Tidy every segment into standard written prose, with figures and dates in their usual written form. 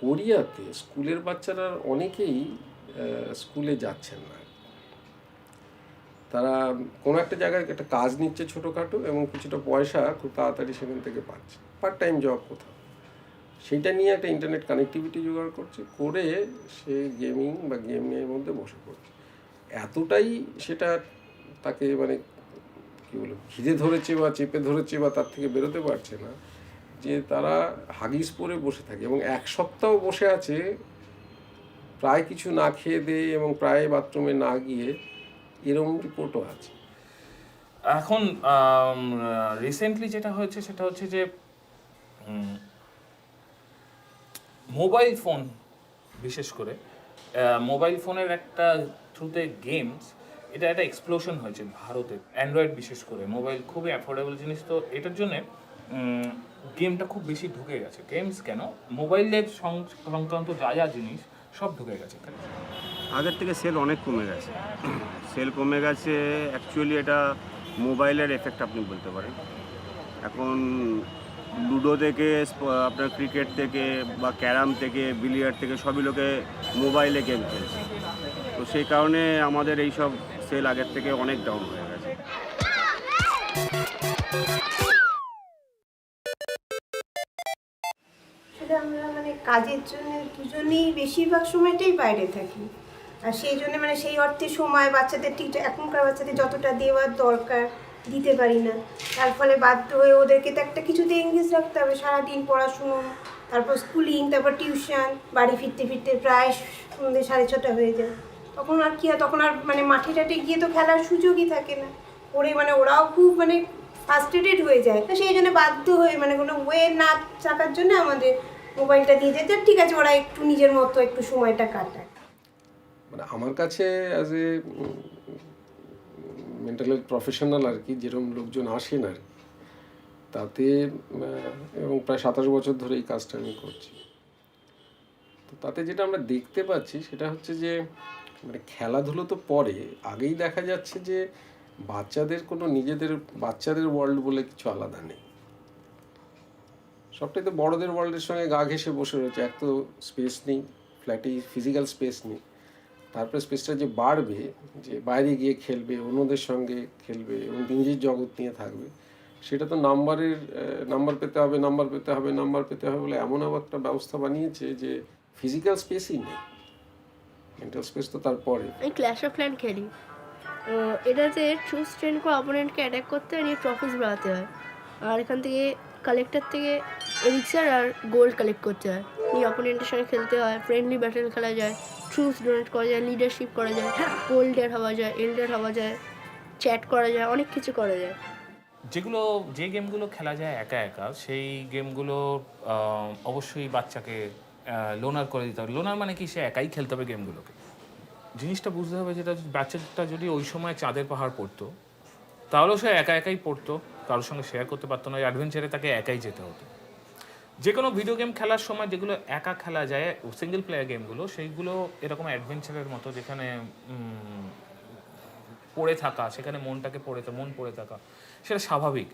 কোরিয়াতে স্কুলের বাচ্চারা অনেকেই স্কুলে যাচ্ছেন না। তারা কোনো একটা জায়গায় একটা কাজ নিচ্ছে ছোটোখাটো এবং কিছুটা পয়সা খুব তাড়াতাড়ি সেখান থেকে পাচ্ছে, পার্ট টাইম জব কোথাও, সেইটা নিয়ে একটা ইন্টারনেট কানেক্টিভিটি জোগাড় করছে, করে সে গেমিং বা গেমের মধ্যে বসে পড়ছে। এতটাই সেটা তাকে মানে কী বলবো ঘিরে ধরেছে বা চেপে ধরেছে বা তার থেকে বেরোতে পারছে না, যে তারা হাগিস পরে বসে থাকে এবং এক সপ্তাহ বসে আছে প্রায় কিছু না খেয়ে দেয়ে এবং প্রায় বাথরুমে না গিয়ে, এরকম রিপোর্টও আছে। এখন রিসেন্টলি যেটা হয়েছে সেটা হচ্ছে যে মোবাইল ফোন, বিশেষ করে মোবাইল ফোনের একটা থ্রুতে গেমস, এটা একটা এক্সপ্লোশন হয়েছে ভারতে, অ্যান্ড্রয়েড বিশেষ করে। মোবাইল খুবই অ্যাফোর্ডেবল জিনিস, তো এটার জন্যে গেমটা খুব বেশি ঢুকে গেছে। গেমস কেন, মোবাইলের সংক্রান্ত যা যা জিনিস সব ঢুকে গেছে। আগের থেকে সেল অনেক কমে গেছে। সেল কমে গেছে, অ্যাকচুয়ালি এটা মোবাইলের এফেক্ট আপনি বলতে পারেন। এখন লুডো থেকে আপনার ক্রিকেট থেকে বা ক্যারাম থেকে বিলিয়ার্ড থেকে সবই লোকে মোবাইলে গেম খেলছে, তো সেই কারণে আমাদের এই সব সেল আগের থেকে অনেক ডাউন হয়ে গেছে। আমরা মানে কাজের জন্য দুজনেই বেশিরভাগ সময়টাই বাইরে থাকি, আর সেই জন্য মানে সেই অর্থে সময় বাচ্চাদের ঠিক এখনকার বাচ্চাদের যতটা দেওয়ার দরকার দিতে পারি না। তার ফলে বাধ্য হয়ে ওদেরকে তো একটা কিছুতে এঙ্গেজ রাখতে হবে, সারাদিন পড়াশুনো, তারপর স্কুলিং, তারপর টিউশন, বাড়ি ফিরতে ফিরতে প্রায় সন্ধ্যে 6:30 হয়ে যায়। তখন আর কি হয়, তখন আর মানে মাঠে টাঠে গিয়ে তো খেলার সুযোগই থাকে না। ওরে মানে ওরাও খুব মানে ফ্রাস্ট্রেটেড হয়ে যায়, তো সেই জন্য বাধ্য হয়ে মানে কোনো ওয়ে না থাকার জন্য আমাদের মোবাইলটা দিয়ে যেতে, ঠিক আছে ওরা একটু নিজের মতো একটু সময়টা কাটায়। মানে আমার কাছে as a mental health professional আর কি, যেরকম লোকজন আসেন আর কি, তাতে এবং প্রায় 27 বছর ধরে এই কাজটা আমি করছি, তো তাতে যেটা আমরা দেখতে পাচ্ছি সেটা হচ্ছে যে মানে খেলাধুলো তো পরে, আগেই দেখা যাচ্ছে যে বাচ্চাদের কোনো নিজেদের বাচ্চাদের ওয়ার্ল্ড বলে কিছু আলাদা নেই। সবটাই তো বড়দের ওয়ার্ল্ডের সঙ্গে গা ঘেঁষে বসে রয়েছে। এক তো স্পেস নেই, ফ্ল্যাটে ফিজিক্যাল স্পেস নেই, তারপরে স্পেসটা যে বাড়বে, যে বাইরে গিয়ে খেলবে, অন্যদের সঙ্গে খেলবে এবং নিজের জগৎ নিয়ে থাকবে, সেটা তো নাম্বার পেতে হবে বলে এমন একটা ব্যবস্থা বানিয়েছে যে ফিজিক্যাল স্পেসই নেই, মেন্টাল স্পেস তো তারপরে। আমি ক্ল্যাশ অফ ক্ল্যান খেলি, এটাতে চুজ ট্রেন করে অপোনেন্টকে অ্যাটাক করতে হয়, নিয়ে ট্রফিস বাড়াতে হয়, আর এখান থেকে কালেক্টর থেকে এলিক্সার আর গোল্ড কালেক্ট করতে হয়, নিয়ে অপোনেন্টের সঙ্গে খেলতে হয়, ফ্রেন্ডলি ব্যাটেল খেলা যায়, ট্রুথ ডোনেট করা যায়, লিডারশিপ করা যায়, গোল্ডের হওয়া যায়, এল্ডার হওয়া যায়, চ্যাট করা যায়, অনেক কিছু করা যায়। যে গেমগুলো খেলা যায় একা একা, সেই গেমগুলো অবশ্যই বাচ্চাকে লোনার করে দিতে হবে। লোনার মানে কি, সে একাই খেলতে হবে গেমগুলোকে। জিনিসটা বুঝতে হবে যেটা, বাচ্চাটা যদি ওই সময় চাঁদের পাহাড় পড়তো তাহলেও সে একা একাই পড়তো, কারোর সঙ্গে শেয়ার করতে পারতো না। অ্যাডভেঞ্চারে তাকে একাই যেতে হতো। যে কোনো ভিডিও গেম খেলার সময় যেগুলো একা খেলা যায়, সিঙ্গেল প্লেয়ার গেমগুলো, সেইগুলো এরকম অ্যাডভেঞ্চারের মতো, যেখানে পড়ে থাকা, সেখানে মন পড়ে থাকা, সেটা স্বাভাবিক।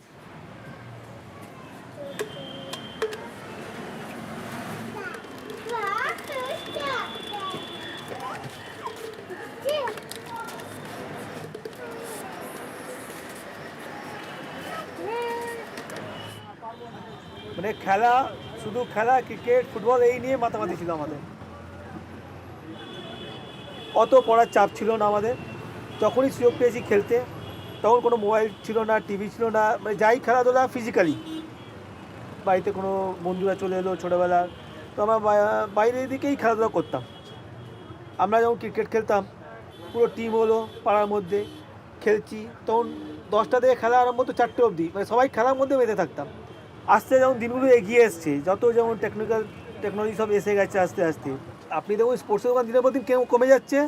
মানে খেলা, শুধু খেলা, ক্রিকেট, ফুটবল এই নিয়ে মাতামাতি ছিল আমাদের। অত পড়ার চাপ ছিল না আমাদের। যখনই সুযোগ পেয়েছি খেলতে, তখন কোনো মোবাইল ছিল না, টিভি ছিল না, মানে যাই খেলাধুলা ফিজিক্যালি। বাড়িতে কোনো বন্ধুরা চলে এলো ছোটোবেলার, তো আমরা বাইরের দিকেই খেলাধুলা করতাম। আমরা যখন ক্রিকেট খেলতাম, পুরো টিম হলো পাড়ার মধ্যে খেলছি, তখন 10টা থেকে খেলা আরম্ভ হতো 4টে অবধি, মানে সবাই খেলার মধ্যে মেতে থাকতাম। আস্তে যেমন দিনগুলো এগিয়ে এসছে, যত যেমন টেকনোলজি সব এসে গেছে আস্তে আস্তে, আপনি দেখুন স্পোর্টসের দোকান দিনের পর দিন কমে যাচ্ছে।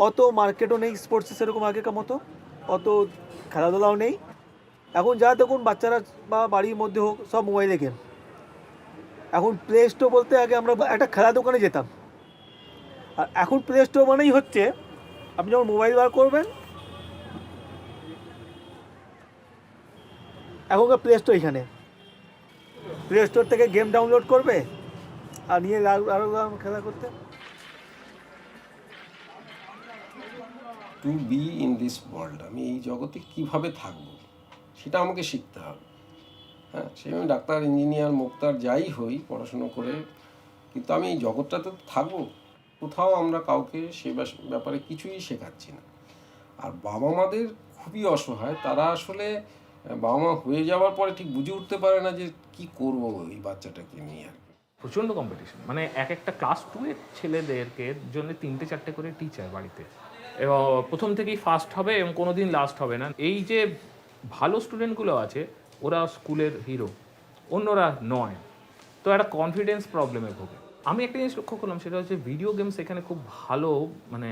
অত মার্কেটও নেই স্পোর্টসের সেরকম আগেকার মতো, অত খেলাধুলাও নেই। এখন যা দেখুন বাচ্চারা বা বাড়ির মধ্যে হোক, সব মোবাইলে গেম। এখন প্লে স্টোর বলতে, আগে আমরা একটা খেলা দোকানে যেতাম, আর এখন প্লে স্টোর মানেই হচ্ছে আপনি যখন মোবাইল বার করবেন, এখনকার প্লে স্টোর, এখানে প্লে স্টোর থেকে গেম ডাউনলোড করবে, আর নিয়ে আরও খেলা করতে। To be in this world, আমি এই জগতে কিভাবে থাকবো সেটা আমাকে শিখতে হবে। হ্যাঁ, সে আমি ডাক্তার, ইঞ্জিনিয়ার, মুক্তার যাই হই পড়াশুনো করে, কিন্তু আমি এই জগৎটাতে থাকবো। কোথাও আমরা কাউকে সে ব্যাপারে কিছুই শেখাচ্ছি না। আর বাবা মাদের খুবই অসহায়, তারা আসলে বাবা মা হয়ে যাওয়ার পরে ঠিক বুঝে উঠতে পারে না যে কি করব এই বাচ্চাটাকে নিয়ে আর কি। প্রচণ্ড কম্পিটিশন, মানে এক একটা ক্লাস 2 এর ছেলেদেরকে জন্য 3-4টে করে টিচার বাড়িতে, এবং প্রথম থেকেই ফার্স্ট হবে এবং কোনো দিন লাস্ট হবে না। এই যে ভালো স্টুডেন্টগুলো আছে ওরা স্কুলের হিরো, অন্যরা নয়, তো একটা কনফিডেন্স প্রবলেমে ভোগে। আমি একটা জিনিস লক্ষ্য করলাম, সেটা হচ্ছে ভিডিও গেমস এখানে খুব ভালো, মানে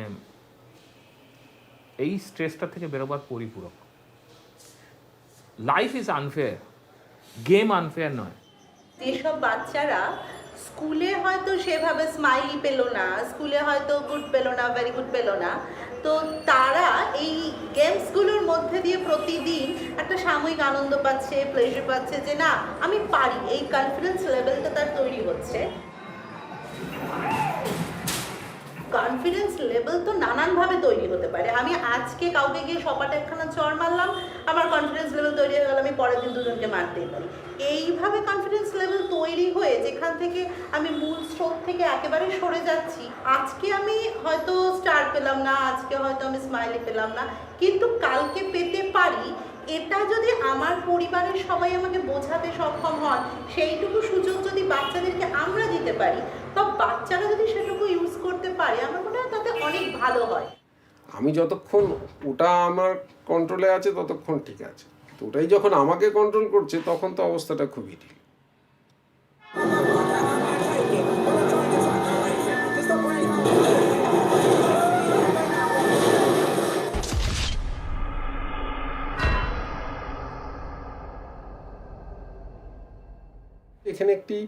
এই স্ট্রেসটা থেকে বেরোবার পরিপূরক। Life is unfair, game unfair নয়। যেসব বাচ্চারা স্কুলে হয়তো সেভাবে স্মাইলি পেলো না, স্কুলে হয়তো গুড পেলো না, ভেরি গুড পেলো না, তো তারা এই গেমসগুলোর মধ্যে দিয়ে প্রতিদিন একটা সাময়িক আনন্দ পাচ্ছে, প্লেজার পাচ্ছে যে না আমি পারি, এই কনফিডেন্স লেভেলটা তার তৈরি হচ্ছে। কনফিডেন্স লেভেল তো নানানভাবে তৈরি হতে পারে। আমি আজকে কাউকে গিয়ে সপাটে একখানা চড় মারলাম, আমার কনফিডেন্স লেভেল তৈরি হয়ে গেল, আমি পরের দিন দুজনকে মারতেই পারি। এইভাবে কনফিডেন্স লেভেল তৈরি হয়ে যেখান থেকে আমি মূল স্রোত থেকে একেবারে সরে যাচ্ছি, আজকে আমি হয়তো স্টার পেলাম না, আজকে হয়তো আমি স্মাইলি পেলাম না, কিন্তু কালকে পেতে পারি। এটা যদি আমার পরিবারের সবাই আমাকে বোঝাতে সক্ষম হন, সেইটুকু সুযোগ যদি বাচ্চাদেরকে আমরা দিতে পারি, বা বাচ্চারা যদি সেটুকু ইউজ করতে পারে, আমার মনে হয় তাতে অনেক ভালো হয়। আমি যতক্ষণ ওটা আমার কন্ট্রোলে আছে ততক্ষণ ঠিক আছে, তো ওটাই যখন আমাকে কন্ট্রোল করছে তখন তো অবস্থাটা খুবই ঠিক। এখানে একটি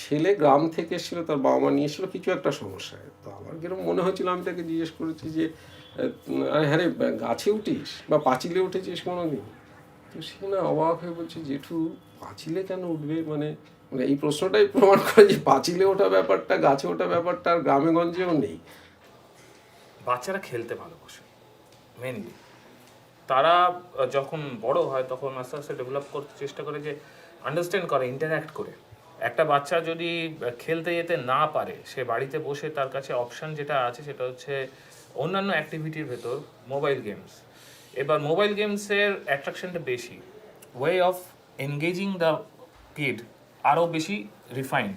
ছেলে গ্রাম থেকে এসেছিলো, তার বাবা মা নিয়ে এসেছিলো কিছু একটা সমস্যায়। তো আমার কিরকম মনে হয়েছিল, আমি তাকে জিজ্ঞেস করেছি যে হ্যাঁ রে, গাছে উঠিস বা পাঁচিলে উঠেছিস কোনো দিন? তো সে না অবাক হয়ে বলছে, জেঠু পাঁচিলে কেন উঠবে, মানে এই প্রশ্নটাই প্রমাণ করে যে পাঁচিলে ওঠা ব্যাপারটা, গাছে ওঠা ব্যাপারটা আর গ্রামে গঞ্জেও নেই। বাচ্চারা খেলতে ভালোবাসে মেনলি। তারা যখন বড় হয় তখন আস্তে আস্তে ডেভেলপ করতে চেষ্টা করে, যে আন্ডারস্ট্যান্ড করে, ইন্টারঅ্যাক্ট করে। একটা বাচ্চা যদি খেলতে যেতে না পারে, সে বাড়িতে বসে তার কাছে অপশান যেটা আছে সেটা হচ্ছে অন্যান্য অ্যাক্টিভিটির ভেতর মোবাইল গেমস। এবার মোবাইল গেমসের অ্যাট্রাকশনটা বেশি, way of engaging the kid আরও বেশি রিফাইন্ড।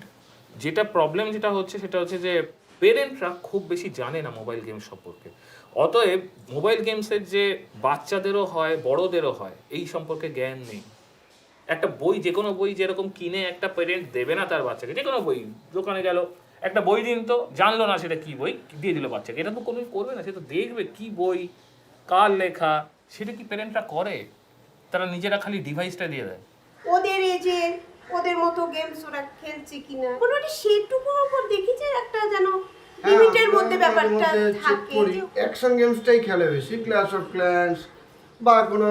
যেটা প্রবলেম যেটা হচ্ছে সেটা হচ্ছে যে পেরেন্টরা খুব বেশি জানে না মোবাইল গেমস সম্পর্কে। অতএব মোবাইল গেমসের যে বাচ্চাদেরও হয় বড়দেরও হয় এই সম্পর্কে জ্ঞান নেই। একটা বই, যে কোনো বই যেরকম কিনে একটা পেরেন্ট দেবে না তার বাচ্চাকে, যে কোনো বই, দোকানে গেল একটা বই দিন, তো জানলো না সেটা কি বই, দিয়ে দিল বাচ্চাকে, এটা তো কোনো করবে না, সে তো দেখবে কি বই, কার লেখা, সেটা কি পেরেন্টরা করে? তারা নিজেরা খালি ডিভাইসটা দিয়ে দেয়। ওদের এজে ওদের মতো গেমস ওরা খেলছে কিনা মোটামুটি সেটুকুর উপর দেখি যে একটা যেন লিমিটের মধ্যে ব্যাপারটা থাকে। অ্যাকশন গেমসটাই খেলে বেশি, ক্ল্যাশ অফ ক্ল্যান্স বা কোনো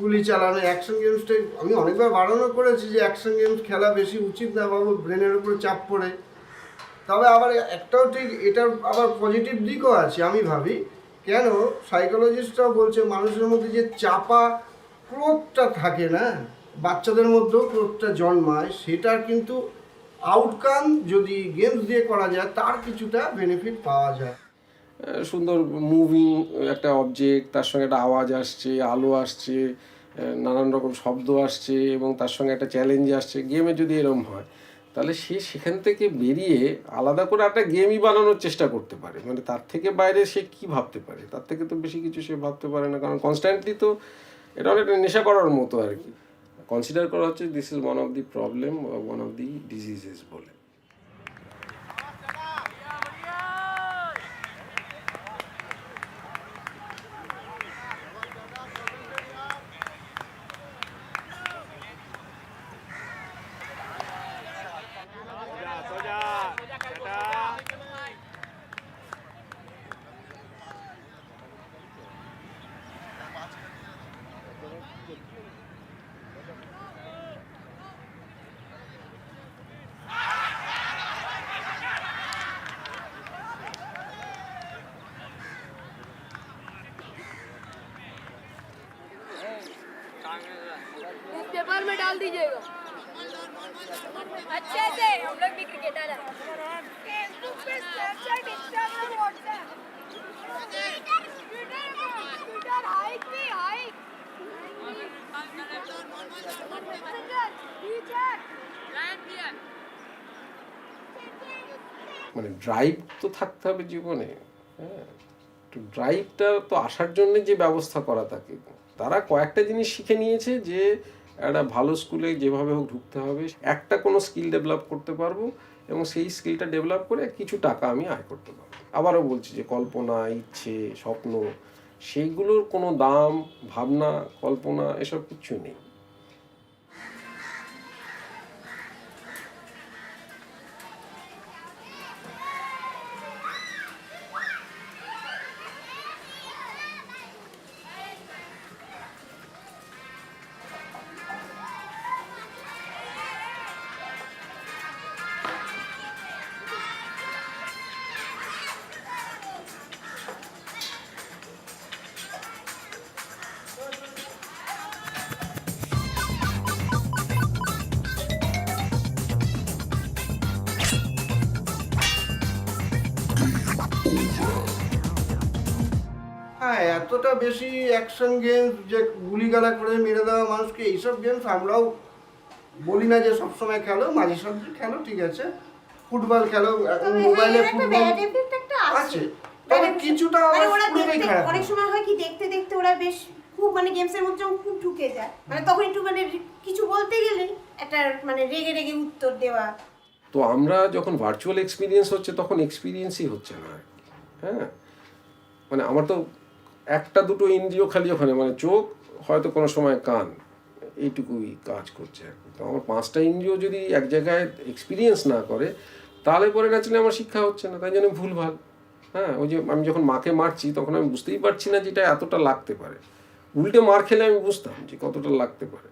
গুলি চালানো, অ্যাকশন গেমসটাই আমি অনেকবার বারণও করেছি যে অ্যাকশন গেমস খেলা বেশি উচিত না বাবু, ব্রেনের উপরে চাপ পড়ে। তবে আবার একটাও ঠিক, এটার আবার পজিটিভ দিকও আছে আমি ভাবি। কেন, সাইকোলজিস্টরাও বলছে মানুষের মধ্যে যে চাপা ক্রোধটা থাকে না, বাচ্চাদের মধ্যেও ক্রোধটা জন্মায়, সেটার কিন্তু আউটকাম যদি গেমস দিয়ে করা যায় তার কিছুটা বেনিফিট পাওয়া যায়। সুন্দর মুভিং একটা অবজেক্ট, তার সঙ্গে একটা আওয়াজ আসছে, আলো আসছে, নানান রকম শব্দ আসছে এবং তার সঙ্গে একটা চ্যালেঞ্জ আসছে। গেমে যদি এরকম হয় তাহলে সে সেখান থেকে বেরিয়ে আলাদা করে একটা গেমই বানানোর চেষ্টা করতে পারে। মানে তার থেকে বাইরে সে কি ভাবতে পারে, তার থেকে তো বেশি কিছু সে ভাবতে পারে না, কারণ কনস্ট্যান্টলি তো এটা অনেকটা নেশা করার মতো আর কি। কনসিডার করা হচ্ছে this is one of the problem, one of the diseases বলে। जाल में डाल दीजिएगा अच्छे से हम लोग भी क्रिकेटर हैं फेसबुक पे Snapchat Instagram WhatsApp Twitter hike भी हाइक মানে ড্রাইভ তো থাকতে হবে জীবনে, হ্যাঁ, তো ড্রাইভটা তো আসার জন্য যে ব্যবস্থা করা থাকে, তারা কয়েকটা জিনিস শিখে নিয়েছে যে একটা ভালো স্কুলে যেভাবে হোক ঢুকতে হবে, একটা কোনো স্কিল ডেভেলপ করতে পারবো এবং সেই স্কিলটা ডেভেলপ করে কিছু টাকা আমি আয় করতে পারবো। আবারও বলছি যে কল্পনা, ইচ্ছে, স্বপ্ন, সেইগুলোর কোনো দাম, ভাবনা, কল্পনা এসব কিছু নেই। হ্যাঁ, এতটা বেশি অ্যাকশন গেমস যে গুলিগালা করে মেরে দেওয়া মানুষকে, এইসব গেমস আমরাও বলি না যে সবসময় খেলো, মাঝে সাঝে খেলো, ঠিক আছে, ফুটবল খেলো, এখন মোবাইলে ফুটবল আছে, তবে কিছুটা মানে ওরা পুরোটাই দেখতে খারাপ। অনেক সময় হয় কি দেখতে দেখতে ওরা বেশ খুব মানে গেমসের মধ্যে যখন খুব ঢুকে যায়, মানে তখন একটু মানে কিছু বলতে গেলে একটা মানে রেগে রেগে উত্তর দেওয়া। তো আমরা যখন ভার্চুয়াল এক্সপিরিয়েন্স হচ্ছে তখন এক্সপিরিয়েন্সই হচ্ছে না আর কি, হ্যাঁ, মানে আমার তো একটা দুটো ইন্দ্রিয় খালি ওখানে, মানে চোখ, হয়তো কোনো সময় কান, এইটুকুই কাজ করছে আর কি। তো আমার 5টা ইন্দ্রিয় যদি এক জায়গায় এক্সপিরিয়েন্স না করে তাহলে পরে ন্যাচুরালি আমার শিক্ষা হচ্ছে না, তাই জন্য ভুলভাল। হ্যাঁ, ওই যে আমি যখন মাকে মারছি তখন আমি বুঝতেই পারছি না যে এটা এতটা লাগতে পারে, উল্টে মার খেলে আমি বুঝতাম যে কতটা লাগতে পারে।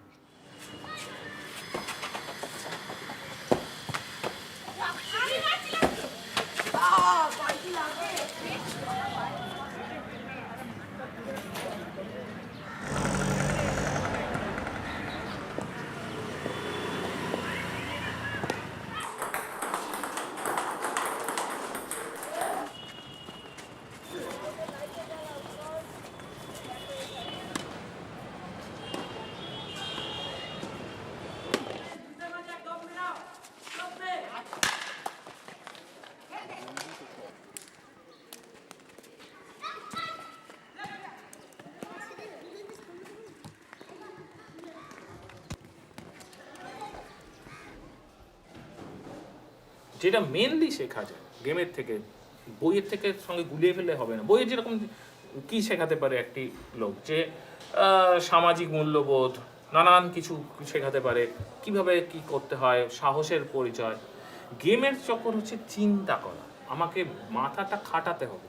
যেটা মেনলি শেখা যায় গেমের থেকে, বইয়ের থেকে সঙ্গে গুলিয়ে ফেলে হবে না। বইয়ে যেরকম কি শেখাতে পারে একটি লোক, যে সামাজিক মূল্যবোধ, নানান কিছু শেখাতে পারে, কিভাবে কি করতে হয়, সাহসের পরিচয়। গেমের চক্কর হচ্ছে চিন্তা করা, আমাকে মাথাটা খাটাতে হবে।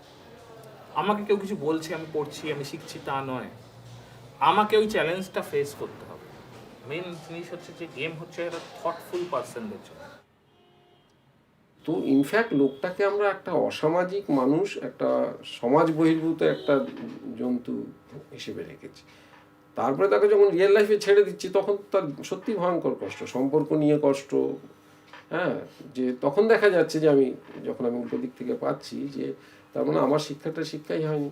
আমাকে কেউ কিছু বলছে, আমি পড়ছি, আমি শিখছি, তা নয়, আমাকে ওই চ্যালেঞ্জটা ফেস করতে হবে। মেন জিনিস হচ্ছে যে গেম হচ্ছে একটা থটফুল পার্সনদের জন্য। তো ইনফ্যাক্ট লোকটাকে আমরা একটা অসামাজিক মানুষ, একটা সমাজ বহির্ভূত একটা জন্তু হিসেবে রেখেছি। তারপরে তাকে যখন রিয়েল লাইফে ছেড়ে দিচ্ছি তখন তার সত্যি ভয়ঙ্কর কষ্ট, সম্পর্ক নিয়ে কষ্ট, হ্যাঁ, যে তখন দেখা যাচ্ছে যে আমি যখন আমি উল্টো দিক থেকে পাচ্ছি যে তার মানে আমার শিক্ষাই হয়নি।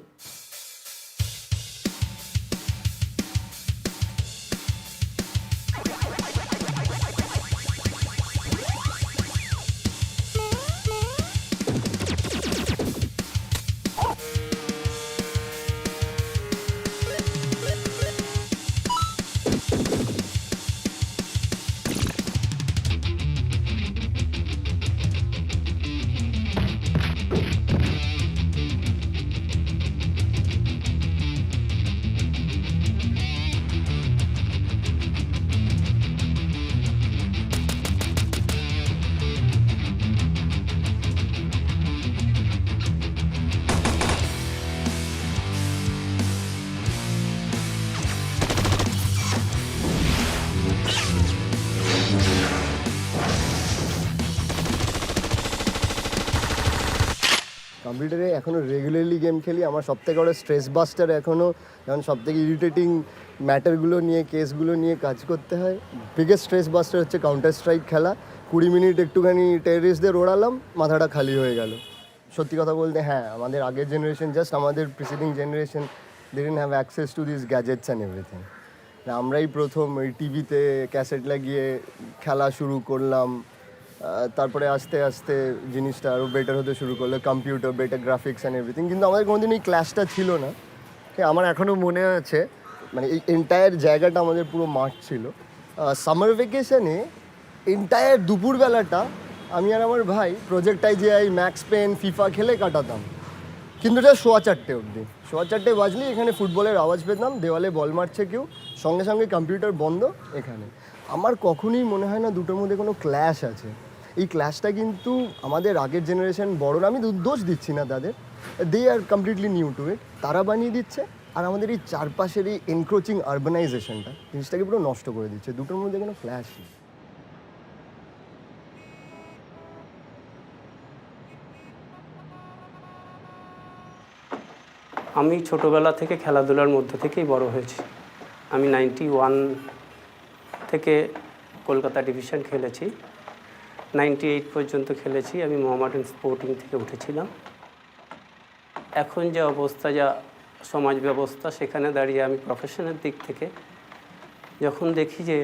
কম্পিউটারে এখনও রেগুলারলি গেম খেলি। আমার সবথেকে বড় স্ট্রেস বাস্টার এখনও, যেমন সবথেকে ইরিটেটিং ম্যাটারগুলো নিয়ে কেসগুলো নিয়ে কাজ করতে হয়। বিগেস্ট স্ট্রেস বাস্টার হচ্ছে কাউন্টার স্ট্রাইক খেলা। 20 মিনিট একটুখানি টেররিস্টদের ওড়ালাম, মাথাটা খালি হয়ে গেল। সত্যি কথা বলতে হ্যাঁ, আমাদের আগের জেনারেশন, জাস্ট আমাদের preceding generation, they didn't have access to this gadgets and everything. আমরাই প্রথম ওই টিভিতে ক্যাসেট লাগিয়ে খেলা শুরু করলাম। তারপরে আস্তে আস্তে জিনিসটা আরও বেটার হতে শুরু করলো, computer, better graphics and everything. কিন্তু আমাদের কোনোদিন এই ক্লাসটা ছিল না। আমার এখনও মনে আছে, মানে এই এন্টায়ার জায়গাটা আমাদের পুরো মাঠ ছিল। সামার ভ্যাকেশনে এন্টায়ার দুপুরবেলাটা আমি আর আমার ভাই প্রজেক্টাই যে ম্যাক্স পেন, ফিফা খেলে কাটাতাম। কিন্তু এটা 4:15 অবধি। 4:15 বাজলেই এখানে ফুটবলের আওয়াজ পেতাম, দেওয়ালে বল মারছে কেউ, সঙ্গে সঙ্গে কম্পিউটার বন্ধ এখানে। আমার কখনোই মনে হয় না দুটোর মধ্যে কোনো ক্ল্যাশ আছে। এই ক্ল্যাশটা কিন্তু আমাদের আগের জেনারেশন বড়রা, আমি দোষ দিচ্ছি না তাদের, দে আর কমপ্লিটলি নিউ টু ইট, তারা বানিয়ে দিচ্ছে। আর আমাদের এই চারপাশের এই এনক্রোচিং আরবানাইজেশনটা জিনিসটাকে পুরো নষ্ট করে দিচ্ছে। দুটোর মধ্যে কোনো ক্ল্যাশ নেই। আমি ছোটোবেলা থেকে খেলাধুলার মধ্যে থেকেই বড় হয়েছি। আমি 91 থেকে কলকাতা ডিভিশন খেলেছি, 98 পর্যন্ত খেলেছি। আমি মোহামেডান স্পোর্টিং থেকে উঠেছিলাম। এখন যে অবস্থা, যা সমাজ ব্যবস্থা, সেখানে দাঁড়িয়ে আমি প্রফেশনের দিক থেকে যখন দেখি যে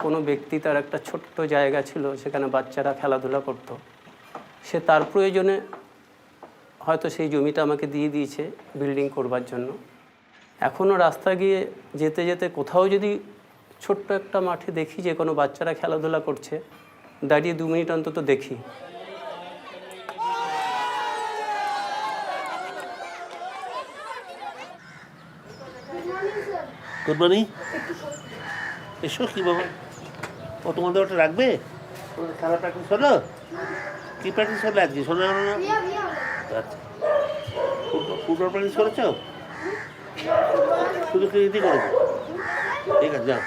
কোনো ব্যক্তি, তার একটা ছোট্ট জায়গা ছিল, সেখানে বাচ্চারা খেলাধুলা করতো, সে তার প্রয়োজনে হয়তো সেই জমিটা আমাকে দিয়ে দিয়েছে বিল্ডিং করবার জন্য। এখনও রাস্তা গিয়ে যেতে যেতে কোথাও যদি ছোট্ট একটা মাঠে দেখি যে কোনো বাচ্চারা খেলাধুলা করছে, দাঁড়িয়ে 2 মিনিট অন্তত দেখি। Good morning. এসো, কী বাবা, ও তোমাদের ওটা রাখবে? তোমাদের খেলা প্র্যাকটিস হলো? কী প্র্যাকটিস হলো আজকে? শোনা হলো না? আচ্ছা, ফুটবল প্র্যাকটিস করেছো? শুধু ক্রিকেটই করেছো? ঠিক আছে, যাও।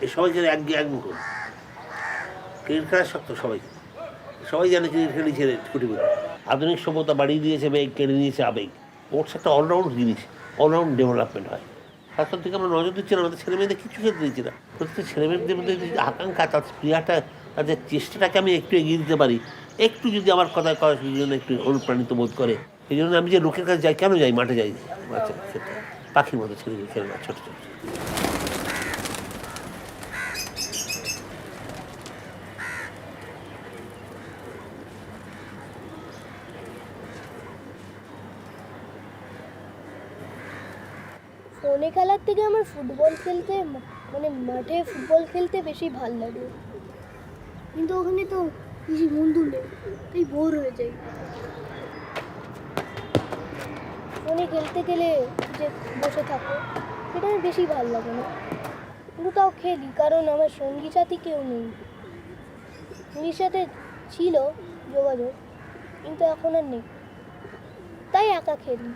এই সবাই যেন এক মুখ ক্রিকেট খেলার শক্ত সবাই জানে ক্রিকেট খেলি ছেড়ে কুটিপুটি। আধুনিক সভ্যতা বাড়িয়ে দিয়েছে বেগ, কেড়ে নিয়েছে আবেগ। স্পোর্টস একটা অলরাউন্ড জিনিস, অলরাউন্ড ডেভেলপমেন্ট হয়। তারপর থেকে আমরা নজর দিচ্ছি না, আমাদের ছেলেমেয়েদের কিছু ক্ষেত্রে দিচ্ছি না। প্রত্যেকটা ছেলেমেয়েদের মধ্যে যদি আকাঙ্ক্ষা, তার স্প্রিয়াটা, তাদের চেষ্টাটাকে আমি একটু এগিয়ে দিতে পারি, একটু যদি আমার কথায় করার জন্য একটু অনুপ্রাণিত বোধ করে। এই জন্য আমি যে লোকের কাছে যাই, কেন যাই, মাঠে যাই, বাচ্চার ক্ষেত্রে পাখির মতো ছেলেমেয়ে খেলে না, ছোটো ছোটো। ফোনে খেলার থেকে আমার ফুটবল খেলতে, মানে মাঠে ফুটবল খেলতে বেশি ভাল লাগে। কিন্তু ওখানে তো বেশি বন্ধু নেই, তাই বোর হয়ে যাই। ফোনে খেলতে গেলে যে বসে থাকো, সেটা আমার বেশি ভাল লাগে না। কিন্তু তাও খেলি, কারণ আমার সঙ্গী সাথী কেউ নেই। সঙ্গীর সাথে ছিল যোগাযোগ, কিন্তু এখন আর নেই, তাই একা খেলি।